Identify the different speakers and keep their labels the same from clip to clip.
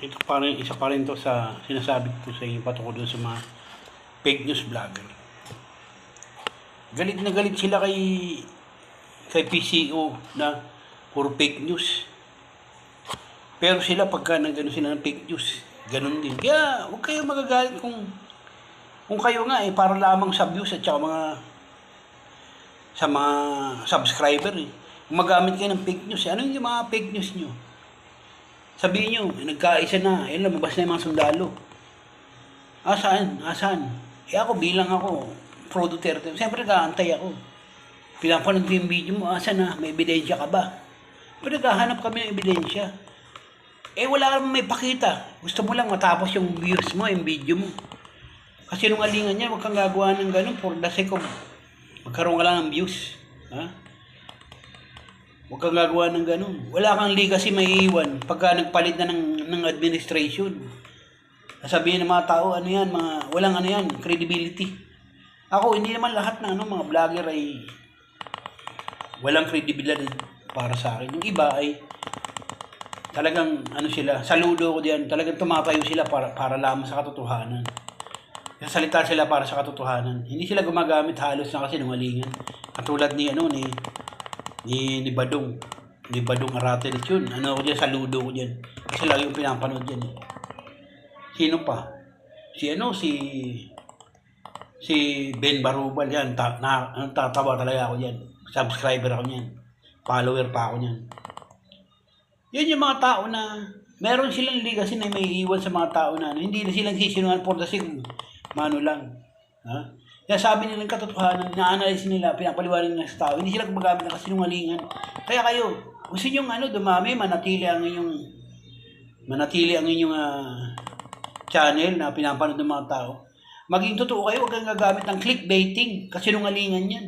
Speaker 1: Ito pa rin, isa pa rin to sa sinasabi ko sa inyo patungkol doon sa mga fake news vlogger. Galit na galit sila kay PCO na puro fake news. Pero sila pagka nagano sila ng fake news, ganun din. Kaya huwag kayo magagalit kung kayo nga para lamang sa views at saka sa mga subscriber Gumagamit kayo ng fake news. Ano yung mga fake news nyo? Sabihin nyo, nagkaisa na, lumabas na yung mga sundalo. Asan? Ako bilang pro Duterte. Siyempre nag-aantay ako. Pinapanood ko yung video mo, asan na? May ebidensya ka ba? Pero naghahanap kami ng ebidensya. Wala ka naman may pakita. Gusto mo lang matapos yung views mo, yung video mo. Kasi nung alingan niya, huwag kang gagawa ng ganun for the sake of magkaroon ka lang ng views. Ha? Huwag kang gagawa ng ganun. Wala kang legacy may iiwan pagka nagpalit na ng administration. Sabihin ng mga tao, walang credibility. Ako, hindi naman lahat ng mga vlogger ay walang credibility para sa akin. Yung iba ay talagang sila, saludo ko diyan, talagang tumatayo sila para lamang sa katotohanan. Salita sila para sa katotohanan. Hindi sila gumagamit halos na kasinungalingan. Katulad ni Badong. Ni Badong Arateles yun. Ako diyan, saludo ko diyan. Kasi lagi yung pinapanood diyan. Sino pa? Si Ben Barubal yan. Tatawa talaga ako diyan. Subscriber ako niyan. Follower pa ako niyan. Yan yung mga tao na meron silang legacy na may iwan sa mga tao na hindi na silang sisinungan for the sake lang. Ha? Kaya sabi nila ng katotohanan, na-analyze nila, pinapaliwanag nila sa tao, hindi sila gumagamit ng kasinungalingan. Kaya kayo, gusto nyo dumami, manatili ang inyong channel na pinapanood ng mga tao. Maging totoo kayo, huwag kang gagamit ng clickbaiting, kasinungalingan yan.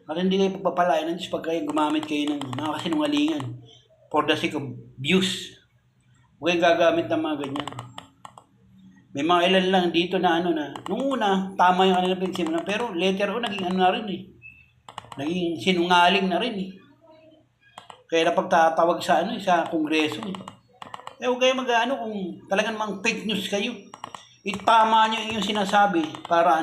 Speaker 1: At hindi kayo pagpapalayan ng Diyos pag kayo gumamit kayo ng mga kasinungalingan for the sake of views. Huwag kayong gagamit ng mga ganyan. May mga ilan lang dito na nung una, tama yung kanilang pinagsimulan, pero later on, naging na rin Naging sinungaling na rin Kaya napagtatawag sa sa kongreso huwag kayo kung talagang mga fake news kayo. Itama nyo yung sinasabi para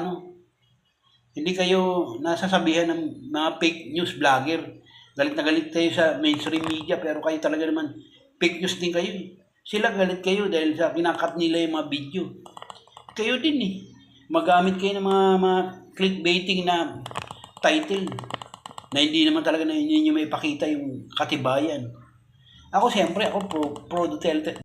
Speaker 1: hindi kayo nasasabihan ng mga fake news vlogger. Galit na galit kayo sa mainstream media, pero kayo talaga naman, fake news din kayo Sila galit kayo dahil sa kinakat nila yung mga video. Kayo din Magamit kayo ng mga clickbaiting na title na hindi naman talaga na inyo may pakita yung katibayan. Ako siyempre, pro Duterte.